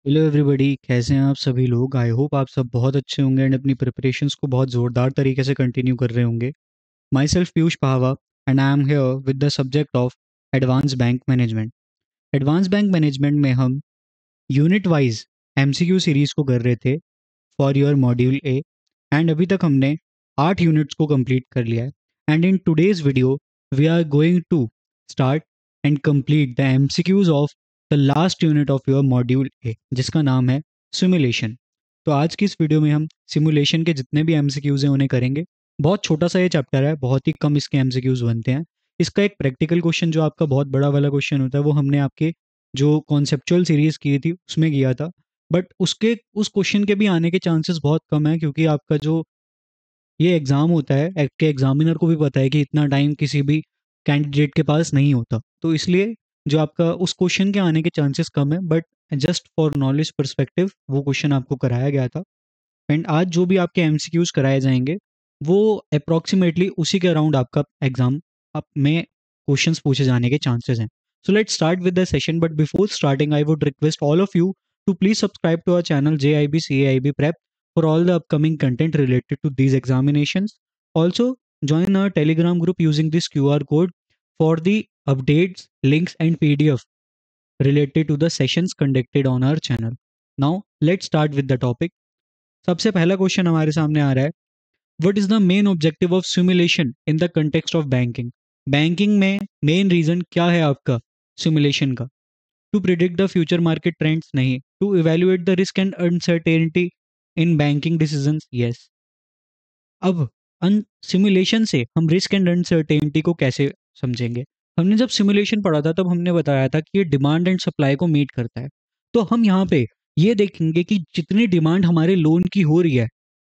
Hello everybody, कैसे हैं आप सभी लोग। आई होप आप सब बहुत अच्छे होंगे एंड अपनी प्रिपरेशंस को बहुत ज़ोरदार तरीके से कंटिन्यू कर रहे होंगे। My self Piyush Pahwa and I am here with the subject of advance bank management. Advance bank management में हम यूनिट वाइज एमसीक्यू सीरीज़ को कर रहे थे for your module A. And अभी तक हमने 8 यूनिट्स को कंप्लीट कर लिया है। And in today's video we are going to start and complete the MCQs of the last unit of your module A, जिसका नाम है सिमुलेशन। तो आज की इस वीडियो में हम सिमुलेशन के जितने भी एमसीक्यूज हैं उन्हें करेंगे। बहुत छोटा सा ये चैप्टर है, बहुत ही कम इसके एमसीक्यूज बनते हैं। इसका एक प्रैक्टिकल क्वेश्चन जो आपका बहुत बड़ा वाला क्वेश्चन होता है वो हमने आपके जो कॉन्सेप्चुअल सीरीज की थी उसमें किया था। बट उसके उस क्वेश्चन के भी आने के चांसेस बहुत कम है, क्योंकि आपका जो ये एग्ज़ाम होता है, के एग्जामिनर को भी पता है कि इतना टाइम किसी भी कैंडिडेट के पास नहीं होता। तो इसलिए जो आपका उस क्वेश्चन के आने के चांसेस कम है, but just for knowledge perspective वो क्वेश्चन आपको कराया गया था। एंड आज जो भी आपके एमसीक्यूज कराए जाएंगे वो अप्रॉक्सीमेटली उसी के अराउंड आपका एग्जाम आप में क्वेश्चंस पूछे जाने के चांसेस हैं। So let's start with the session, but before starting I would request all of you to please subscribe to our channel JIB CAIB Prep for all the upcoming content related to these examinations. Also, join our Telegram group using this QR code for the updates, links, and PDF related to the sessions conducted on our channel. Now, let's start with the topic. सबसे पहला question हमारे सामने आ रहा है, what is the main objective of simulation in the context of banking. Banking में main reason क्या है आपका सिमुलेशन का? To predict the future market trends नहीं, to evaluate the risk and uncertainty in banking decisions yes. अब simulation से हम risk and uncertainty को कैसे समझेंगे? हमने जब सिमुलेशन पढ़ा था तब हमने बताया था कि ये डिमांड एंड सप्लाई को मीट करता है। तो हम यहाँ पे ये देखेंगे कि जितनी डिमांड हमारे लोन की हो रही है,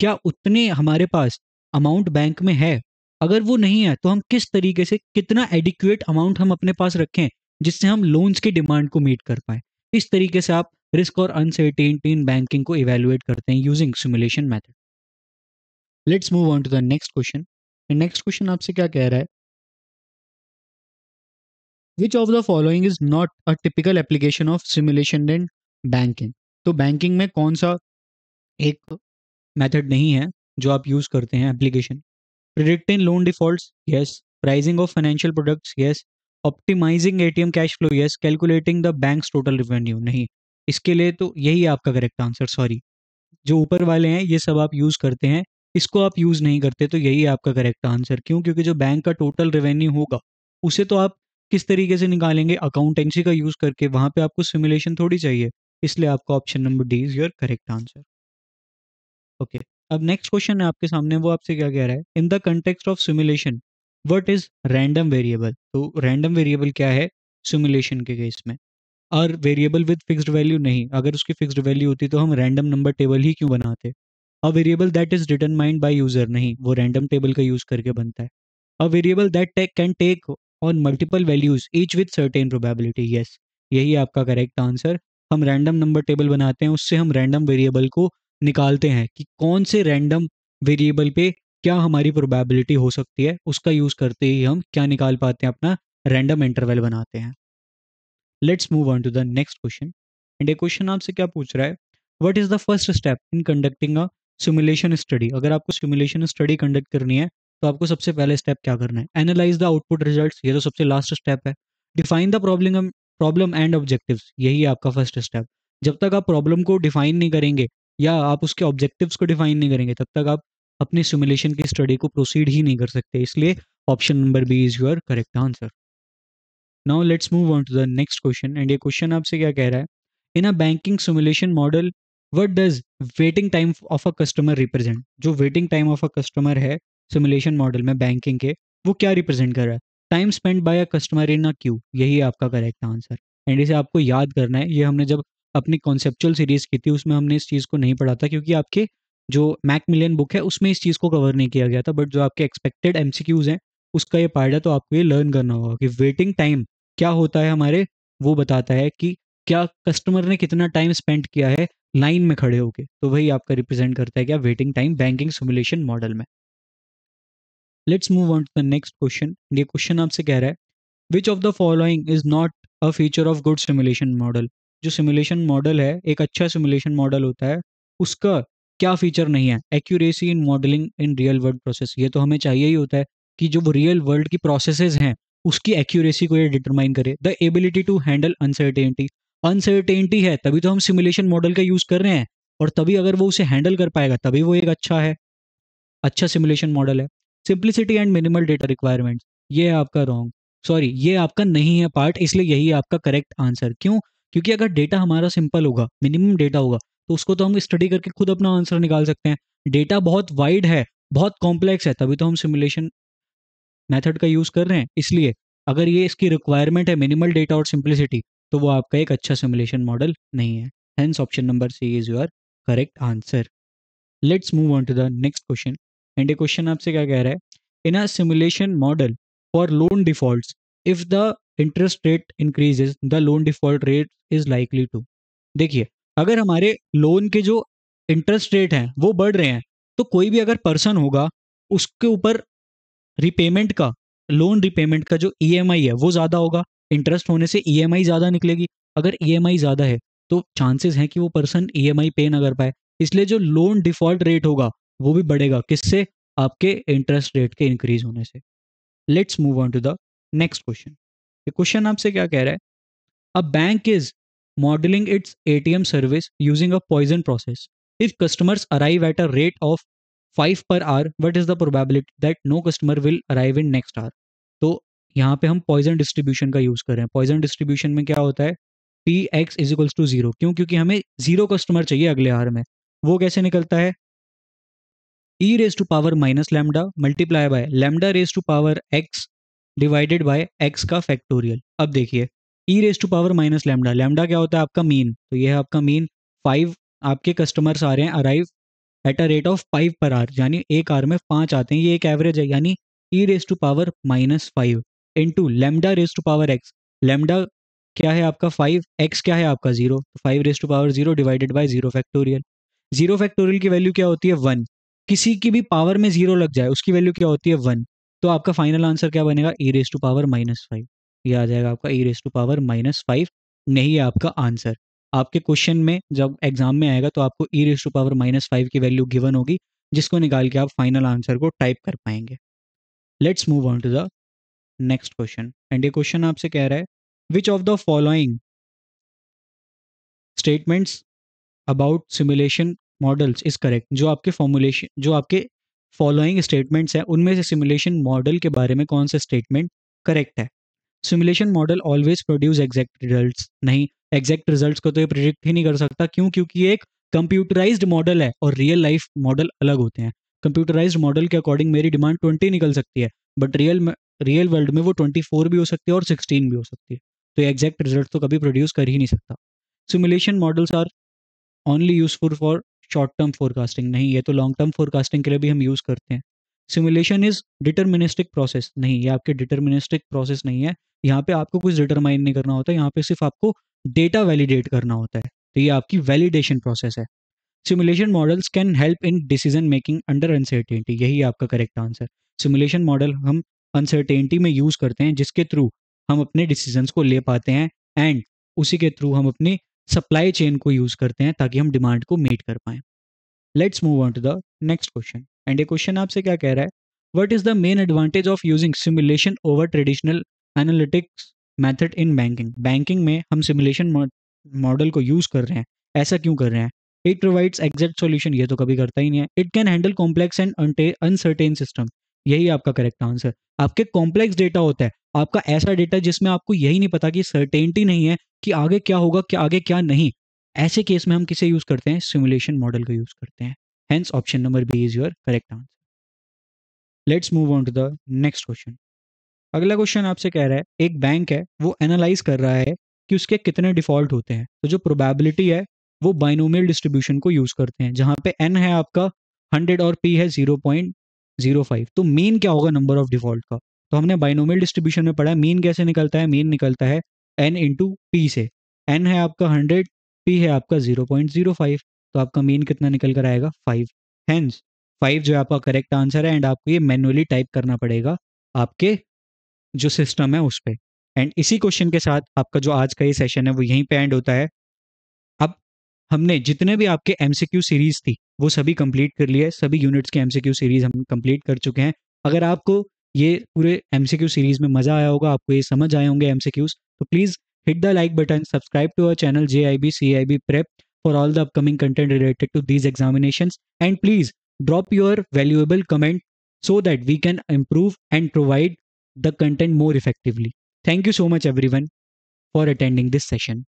क्या उतने हमारे पास अमाउंट बैंक में है? अगर वो नहीं है तो हम किस तरीके से कितना एडिक्वेट अमाउंट हम अपने पास रखें जिससे हम लोन्स की डिमांड को मीट कर पाए। इस तरीके से आप रिस्क और अनसर्टेनिटी इन बैंकिंग को इवेलुएट करते हैं using simulation method. Let's move on to the next question. Next question आपसे क्या कह रहा है, which of the following is not a typical application of simulation in banking. तो बैंकिंग में कौन सा एक मेथड नहीं है जो आप यूज करते हैं application? Predicting loan defaults yes, pricing of financial products yes, optimizing ATM cash flow yes, calculating the bank's total revenue नहीं। इसके लिए तो यही है आपका करेक्ट आंसर। सॉरी, जो ऊपर वाले हैं ये सब आप यूज करते हैं, इसको आप यूज नहीं करते, तो यही है आपका करेक्ट आंसर। क्यों? क्योंकि जो बैंक का टोटल रेवेन्यू होगा उसे तो आप किस तरीके से निकालेंगे? अकाउंटेंसी का यूज करके। वहां पे आपको सिमुलेशन थोड़ी चाहिए, इसलिए आपका option number D is your correct answer. Okay, अब नेक्स्ट क्वेश्चन है आपके सामने, वो आपसे क्या कह रहा है, इन the context of simulation what is random variable. तो रैंडम वेरिएबल क्या है सिमुलेशन के केस में? और वेरिएबल विद फिक्स्ड वैल्यू नहीं, अगर उसकी फिक्स्ड वैल्यू होती तो हम रैंडम नंबर टेबल ही क्यों बनाते? A variable that is determined by user नहीं, वो रैंडम टेबल का यूज करके बनता है। A variable that can take on multiple values each with certain probability yes, यही आपका करेक्ट आंसर। हम रैंडम नंबर टेबल बनाते हैं, उससे हम रैंडम वेरिएबल को निकालते हैं कि कौन से रैंडम वेरिएबल पे क्या हमारी प्रोबेबिलिटी हो सकती है, उसका यूज करते ही हम क्या निकाल पाते हैं, अपना रैंडम इंटरवल बनाते हैं। Let's move on to the next question. And ये क्वेश्चन आपसे क्या पूछ रहा है, what is the first step in conducting a simulation study. अगर आपको सिमुलेशन स्टडी कंडक्ट करनी है तो आपको सबसे पहले स्टेप क्या करना है? एनालाइज द आउटपुट रिजल्ट्स, ये तो सबसे लास्ट स्टेप है। Define the problem and objectives, यही है आपका फर्स्ट स्टेप। जब तक आप प्रॉब्लम को डिफाइन नहीं करेंगे या आप उसके ऑब्जेक्टिव्स को डिफाइन नहीं करेंगे तब तक आप अपनी सिमुलेशन की स्टडी को प्रोसीड ही नहीं कर सकते। इसलिए option number B is your correct answer. Now let's move on to the next question. And ये क्वेश्चन आपसे क्या कह रहा है, in a banking simulation model what does waiting time of a customer represent. जो waiting time of a customer है simulation model में banking के, वो क्या रिप्रेजेंट कर रहा है? Time spend by a customer in a queue, यही आपका करेक्ट आंसर। एंड इसे आपको याद करना है, ये हमने जब अपनी कॉन्सेप्चुअल सीरीज की थी उसमें हमने इस चीज़ को नहीं पढ़ा था, क्योंकि आपके जो मैकमिलियन बुक है उसमें इस चीज़ को कवर नहीं किया गया था। बट जो आपके एक्सपेक्टेड एमसीक्यूज हैं उसका ये पार्ट है, तो आपको ये लर्न करना होगा कि वेटिंग टाइम क्या होता है हमारे। वो बताता है कि क्या कस्टमर ने कितना टाइम स्पेंड किया है लाइन में खड़े होके, तो वही आपका रिप्रेजेंट करता है क्या waiting time banking simulation model में। Let's move on to the next question. ये क्वेश्चन आपसे कह रहा है, which of the following is not a feature of good simulation model. जो सिमुलेशन मॉडल है, एक अच्छा सिमुलेशन मॉडल होता है, उसका क्या फीचर नहीं है? Accuracy in modelling in real world process. ये तो हमें चाहिए ही होता है कि जो वो रियल वर्ल्ड की प्रोसेसेस हैं उसकी एक्यूरेसी को ये डिटरमाइन करे। The ability to handle uncertainty, uncertainty है तभी तो हम सिमुलेशन मॉडल का यूज कर रहे हैं, और तभी अगर वो उसे हैंडल कर पाएगा तभी वो एक अच्छा है, अच्छा सिमुलेशन मॉडल है। Simplicity and minimal data requirements, ये है आपका रॉन्ग, सॉरी ये आपका नहीं है पार्ट, इसलिए यही आपका करेक्ट आंसर। क्यों? क्योंकि अगर डेटा हमारा सिंपल होगा, मिनिमम डेटा होगा, तो उसको तो हम स्टडी करके खुद अपना आंसर निकाल सकते हैं। डेटा बहुत वाइड है, बहुत कॉम्प्लेक्स है, तभी तो हम सिमुलेशन मेथड का यूज कर रहे हैं। इसलिए अगर ये इसकी रिक्वायरमेंट है मिनिमल डेटा और सिंप्लिसिटी, तो वो आपका एक अच्छा सिमुलेशन मॉडल नहीं है। Hence option number C is your correct answer. Let's move on to the next question. And ये क्वेश्चन आपसे क्या कह रहा है? In a simulation model for loan defaults, if the interest rate increases the loan default rate is likely to. देखिए, अगर हमारे loan के जो इंटरेस्ट रेट हैं वो बढ़ रहे हैं, तो कोई भी अगर पर्सन होगा उसके ऊपर रिपेमेंट का, लोन रिपेमेंट का जो ईएमआई है वो ज़्यादा होगा, इंटरेस्ट होने से ईएमआई ज़्यादा निकलेगी। अगर ईएमआई ज़्यादा है तो चांसेस हैं कि वो पर्सन ईएमआई पे ना कर पाए, इसलिए जो लोन डिफॉल्ट रेट होगा वो भी बढ़ेगा। किससे? आपके इंटरेस्ट रेट के इंक्रीज होने से। Let's move on to the next question. ये क्वेश्चन आपसे क्या कह रहा है? A bank is modelling its ATM service using a Poisson process. If customers arrive at a rate of 5 per hour, what is the probability that no customer will arrive in next hour? तो यहाँ पे हम Poisson distribution का use कर रहे हैं। Poisson distribution में क्या होता है? P X is equals to zero. क्यों? क्योंकि हमें जीरो कस्टमर चाहिए अगले आवर में। वो कैसे निकलता है? E raise to power minus lambda multiply by lambda raise to power X divided by X का फैक्टोरियल। अब देखिए, E raise to power minus lambda, lambda क्या होता है? आपका मीन। तो ये है आपका मीन। 5 आपके कस्टमर्स आ रहे हैं arrive at a rate of 5 per hour, यानी एक आवर में 5 आते हैं, ये एक एवरेज है, यानी E raise to power minus 5 into lambda raise to power X. Lambda क्या है आपका 5, एक्स क्या है आपका 0, तो 5 raise to power 0 divided by 0 factorial. 0 factorial की वैल्यू क्या होती है? 1। किसी की भी पावर में 0 लग जाए उसकी वैल्यू क्या होती है? 1। तो आपका फाइनल आंसर क्या बनेगा? ई रेज टू पावर माइनस 5। ये आ जाएगा आपका ई रेज टू पावर माइनस 5, नहीं है आपका आंसर। आपके क्वेश्चन में जब एग्जाम में आएगा तो आपको ई रेज टू पावर माइनस 5 की वैल्यू गिवन होगी, जिसको निकाल के आप फाइनल आंसर को टाइप कर पाएंगे। Let's move on to the next question. And ये क्वेश्चन आपसे कह रहा है, which of the following statements about simulation models is correct? जो आपके फॉर्मुलेशन, जो आपके फॉलोइंग स्टेटमेंट्स हैं उनमें से सिमुलेशन मॉडल के बारे में कौन सा स्टेटमेंट करेक्ट है? Simulation model always produce exact results. नहीं, एग्जैक्ट रिजल्ट्स को तो ये प्रिडिक्ट ही नहीं कर सकता। क्यों? क्योंकि ये एक कंप्यूटराइज्ड मॉडल है और रियल लाइफ मॉडल अलग होते हैं। कंप्यूटराइज्ड मॉडल के अकॉर्डिंग मेरी डिमांड 20 निकल सकती है, बट रियल वर्ल्ड में वो 24 भी हो सकती है और 16 भी हो सकती है। तो ये एग्जैक्ट रिजल्ट तो कभी प्रोड्यूस कर ही नहीं सकता। Simulation models are only useful for short term forecasting. नहीं, ये तो लॉन्ग टर्म फोरकास्टिंग के लिए भी हम यूज करते हैं। Simulation is deterministic process. नहीं, ये आपके डिटर्मिनिस्टिक प्रोसेस नहीं है। यहाँ पे आपको कुछ डिटरमाइन नहीं करना होता, यहाँ पे सिर्फ आपको डेटा वैलिडेट करना होता है। तो ये आपकी वैलिडेशन प्रोसेस है। Simulation models can help in decision making under uncertainty. यही आपका करेक्ट आंसर। सिमुलेशन मॉडल हम अनसर्टेनिटी में यूज करते हैं, जिसके थ्रू हम अपने डिसीजंस को ले पाते हैं, एंड उसी के थ्रू हम अपनी सप्लाई चेन को यूज करते हैं ताकि हम डिमांड को मीट कर पाएं। Let's move on to the next question. And ये क्वेश्चन आपसे क्या कह रहा है? What is the main advantage of using simulation over traditional analytics method in banking? Banking में हम सिमुलेशन मॉडल को यूज कर रहे हैं, ऐसा क्यों कर रहे हैं? इट प्रोवाइड्स एग्जैक्ट सॉल्यूशन, ये तो कभी करता ही नहीं है। It can handle complex and uncertain system. यही आपका करेक्ट आंसर। आपके कॉम्प्लेक्स डेटा होता है, आपका ऐसा डेटा जिसमें आपको यही नहीं पता कि सर्टेनिटी नहीं है कि आगे क्या होगा, क्या आगे क्या नहीं। ऐसे केस में हम किसे यूज करते हैं? सिमुलेशन मॉडल को यूज करते हैं। Hence option number B is your correct answer. Let's move on to the next question. अगला क्वेश्चन आपसे कह रहा है, एक बैंक है वो एनालाइज कर रहा है कि उसके कितने डिफॉल्ट होते हैं। तो जो प्रोबेबिलिटी है वो बाइनोमियल डिस्ट्रीब्यूशन को यूज करते हैं, जहां पे n है आपका 100 और p है 0.05। तो मीन क्या होगा नंबर ऑफ डिफॉल्ट का? तो हमने बाइनोमियल डिस्ट्रीब्यूशन में पढ़ा है मीन कैसे निकलता है। मीन निकलता है n इंटू पी से। n है आपका 100, p है आपका 0.05, तो आपका मीन कितना निकल कर आएगा? 5। हेंस 5 जो है आपका करेक्ट आंसर है, एंड आपको ये मैनुअली टाइप करना पड़ेगा आपके जो सिस्टम है उस पर। एंड इसी क्वेश्चन के साथ आपका जो आज का ये सेशन है वो यहीं पे एंड होता है। हमने जितने भी आपके एमसीक्यू सीरीज थी वो सभी कंप्लीट कर लिए, सभी यूनिट्स के एमसीक्यू सीरीज हम कंप्लीट कर चुके हैं। अगर आपको ये पूरे एमसीक्यू सीरीज में मजा आया होगा, आपको ये समझ आए होंगे एमसीक्यूज, तो please hit the like button, subscribe to our channel JIB CIB Prep for all the upcoming content related to these examinations, and please drop your valuable comment so that we can improve and provide the content more effectively. Thank you so much everyone for attending this session.